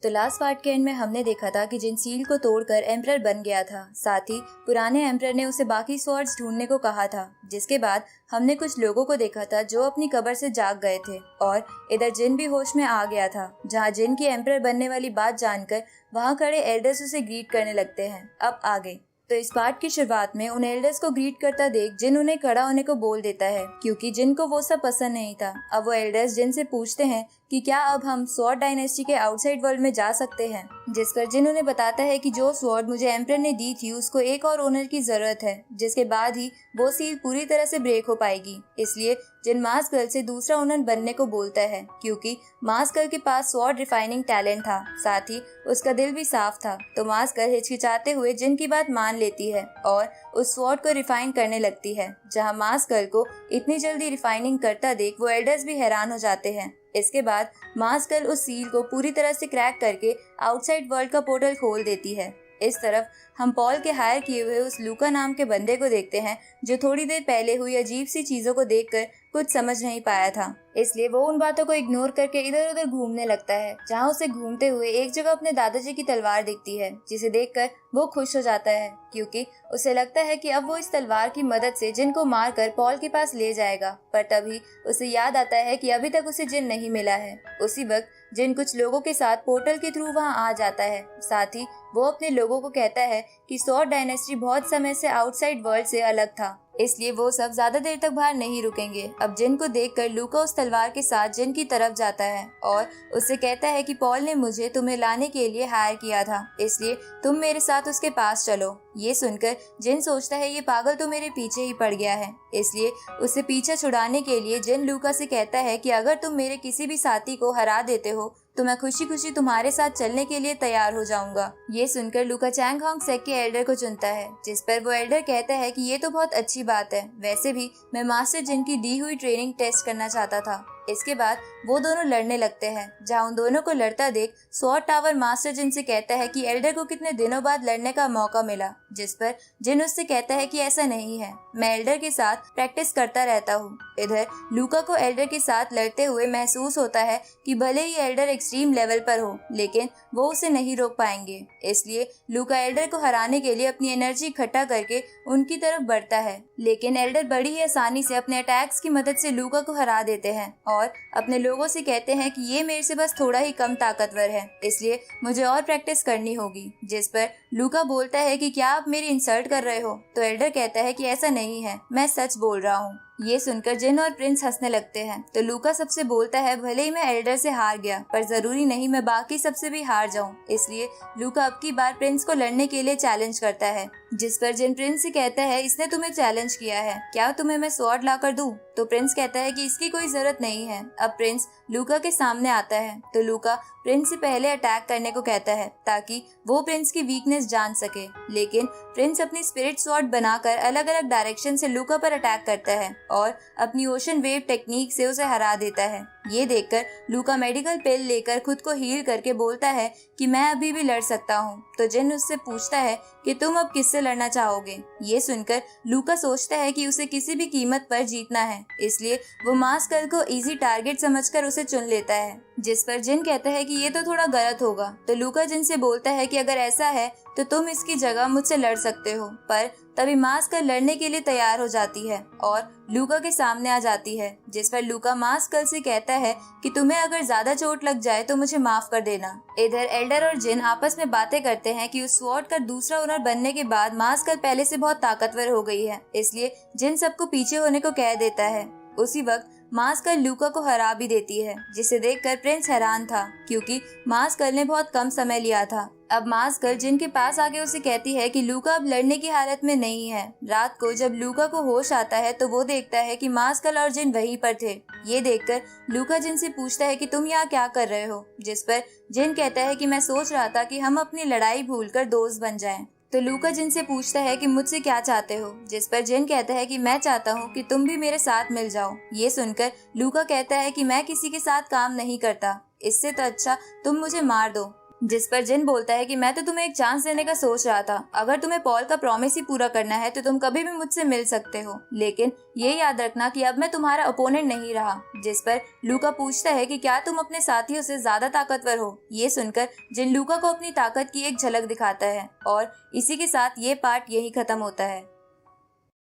तो last part के and में हमने देखा था कि जिन सील को तोड़कर एम्परर बन गया था, साथ ही पुराने एम्परर ने उसे बाकी स्वॉर्ड्स ढूंढने को कहा था। जिसके बाद हमने कुछ लोगों को देखा था जो अपनी कब्र से जाग गए थे और इधर जिन भी होश में आ गया था, जहाँ जिन की एम्परर बनने वाली बात जानकर वहाँ खड़े एल्डर्स उसे ग्रीट करने लगते हैं। अब आगे तो इस पार्ट की शुरुआत में उन एल्डर्स को ग्रीट करता देख जिन उन्हें खड़ा होने को बोल देता है, क्योंकि जिन को वो सब पसंद नहीं था। अब वो एल्डर्स जिन से पूछते हैं कि क्या अब हम स्वॉर्ड डायनेस्टी के आउटसाइड वर्ल्ड में जा सकते हैं, जिस पर जिन उन्हें बताता है कि जो स्वॉर्ड मुझे एम्परर ने दी थी उसको एक और ओनर की जरूरत है, जिसके बाद ही वो सील पूरी तरह से ब्रेक हो पाएगी। इसलिए जिन मास्क गर्ल से दूसरा ओनर बनने को बोलता है, क्योंकि मास्क गर्ल के पास स्वॉर्ड रिफाइनिंग टैलेंट था, साथ ही उसका दिल भी साफ था। तो मास्क गर्ल हिचकिचाते हुए जिन की बात मान लेती है और उस स्वॉर्ड को रिफाइन करने लगती है। जहां मास्क गर्ल को इतनी जल्दी रिफाइनिंग करता देख वो एल्डर्स भी हैरान हो जाते हैं। इसके बाद मास्क गर्ल उस सील को पूरी तरह से क्रैक करके आउटसाइड वर्ल्ड का पोर्टल खोल देती है। इस तरफ हम पॉल के हायर किए हुए उस लूका नाम के बंदे को देखते हैं, जो थोड़ी देर पहले हुई अजीब सी चीजों को देखकर कुछ समझ नहीं पाया था। इसलिए वो उन बातों को इग्नोर करके इधर उधर घूमने लगता है। जहाँ उसे घूमते हुए एक जगह अपने दादाजी की तलवार दिखती है, जिसे देखकर वो खुश हो जाता है, क्योंकि उसे लगता है कि अब वो इस तलवार की मदद से जिन को मारकर पॉल के पास ले जाएगा। पर तभी उसे याद आता है कि अभी तक उसे जिन नहीं मिला है। उसी वक्त जिन कुछ लोगों के साथ पोर्टल के थ्रू वहाँ आ जाता है। साथ ही वो अपने लोगों को कहता है कि स्वॉर्ड डायनेस्टी बहुत समय से आउटसाइड वर्ल्ड से अलग था, इसलिए वो सब ज्यादा देर तक बाहर नहीं रुकेंगे। अब जिन को देखकर लूका उस तलवार के साथ जिन की तरफ जाता है और उससे कहता है कि पॉल ने मुझे तुम्हें लाने के लिए हायर किया था, इसलिए तुम मेरे साथ उसके पास चलो। ये सुनकर जिन सोचता है ये पागल तो मेरे पीछे ही पड़ गया है, इसलिए उसे पीछा छुड़ाने के लिए जिन लूका से कहता है कि अगर तुम मेरे किसी भी साथी को हरा देते हो तो मैं खुशी खुशी तुम्हारे साथ चलने के लिए तैयार हो जाऊंगा। ये सुनकर लूका चैंग होंग सेक के एल्डर को चुनता है, जिस पर वो एल्डर कहता है कि ये तो बहुत अच्छी बात है, वैसे भी मैं मास्टर जिन की दी हुई ट्रेनिंग टेस्ट करना चाहता था। इसके बाद वो दोनों लड़ने लगते हैं। जहाँ उन दोनों को लड़ता देख स्वॉर्ड टावर मास्टर जिन से कहता है कि एल्डर को कितने दिनों बाद लड़ने का मौका मिला, जिस पर जिन उससे कहता है कि ऐसा नहीं है, मैं एल्डर के साथ प्रैक्टिस करता रहता हूँ। इधर लूका को एल्डर के साथ लड़ते हुए महसूस होता है कि भले ही एल्डर एक्सट्रीम लेवल पर हो, लेकिन वो उसे नहीं रोक पाएंगे। इसलिए लूका एल्डर को हराने के लिए अपनी एनर्जी इकट्ठा करके उनकी तरफ बढ़ता है, लेकिन एल्डर बड़ी ही आसानी से अपने अटैक्स की मदद से लूका को हरा देते हैं और अपने लोगों से कहते हैं कि ये मेरे से बस थोड़ा ही कम ताकतवर है, इसलिए मुझे और प्रैक्टिस करनी होगी। जिस पर लूका बोलता है कि क्या आप मेरी इंसल्ट कर रहे हो? तो एल्डर कहता है कि ऐसा नहीं है, मैं सच बोल रहा हूँ। ये सुनकर जिन और प्रिंस हंसने लगते हैं। तो लूका सबसे बोलता है भले ही मैं एल्डर से हार गया, पर जरूरी नहीं मैं बाकी सबसे भी हार जाऊं। इसलिए लूका अब की बार प्रिंस को लड़ने के लिए चैलेंज करता है, जिस पर जिन प्रिंस से कहता है इसने तुम्हें चैलेंज किया है, क्या तुम्हें मैं स्वॉर्ड ला कर दूं? तो प्रिंस कहता है कि इसकी कोई जरूरत नहीं है। अब प्रिंस लूका के सामने आता है, तो लूका प्रिंस से पहले अटैक करने को कहता है ताकि वो प्रिंस की वीकनेस जान सके, लेकिन प्रिंस अपनी स्पिरिट स्वॉर्ड बनाकर अलग अलग डायरेक्शन से लूका पर अटैक करता है और अपनी ओशन वेव टेक्निक से उसे हरा देता है। ये देखकर लूका मेडिकल पिल लेकर खुद को हील करके बोलता है कि मैं अभी भी लड़ सकता हूँ। तो जिन उससे पूछता है कि तुम अब किससे लड़ना चाहोगे? ये सुनकर लूका सोचता है कि उसे किसी भी कीमत पर जीतना है, इसलिए वो मास्क गर्ल को इजी टारगेट समझकर उसे चुन लेता है। जिस पर जिन कहता है कि ये तो थोड़ा गलत होगा। तो लूका जिन से बोलता है कि अगर ऐसा है तो तुम इसकी जगह मुझसे लड़ सकते हो। पर तभी मास्क गर्ल लड़ने के लिए तैयार हो जाती है और लूका के सामने आ जाती है, जिस पर लूका मास्क गर्ल से कहता है कि तुम्हें अगर ज्यादा चोट लग जाए तो मुझे माफ कर देना। इधर एल्डर और जिन आपस में बातें करते हैं कि उस स्वॉर्ड का दूसरा ओनर बनने के बाद मास्क गर्ल पहले से बहुत ताकतवर हो गई है, इसलिए जिन सबको पीछे होने को कह देता है। उसी वक्त मास्क गर्ल लूका को हरा भी देती है, जिसे देखकर प्रिंस हैरान था, क्योंकि मास्क गर्ल ने बहुत कम समय लिया था। अब मास्क गर्ल जिन के पास आके उसे कहती है कि लूका अब लड़ने की हालत में नहीं है। रात को जब लूका को होश आता है तो वो देखता है कि मास्क गर्ल और जिन वहीं पर थे। ये देखकर लूका जिन से पूछता है कि तुम यहाँ क्या कर रहे हो? जिस पर जिन कहता है कि मैं सोच रहा था कि हम अपनी लड़ाई भूलकर दोस्त बन जाएं। तो लूका जिन से पूछता है कि मुझसे क्या चाहते हो? जिस पर जिन कहता है कि मैं चाहता हूँ कि तुम भी मेरे साथ मिल जाओ। ये सुनकर लूका कहता है कि मैं किसी के साथ काम नहीं करता, इससे तो अच्छा तुम मुझे मार दो। जिस पर जिन बोलता है कि मैं तो तुम्हें एक चांस देने का सोच रहा था, अगर तुम्हें पॉल का प्रॉमिस ही पूरा करना है तो तुम कभी भी मुझसे मिल सकते हो, लेकिन ये याद रखना कि अब मैं तुम्हारा ओपोनेंट नहीं रहा। जिस पर लूका पूछता है कि क्या तुम अपने साथियों से ज्यादा ताकतवर हो। ये सुनकर जिन लूका को अपनी ताकत की एक झलक दिखाता है और इसी के साथ ये पार्ट यही खत्म होता है।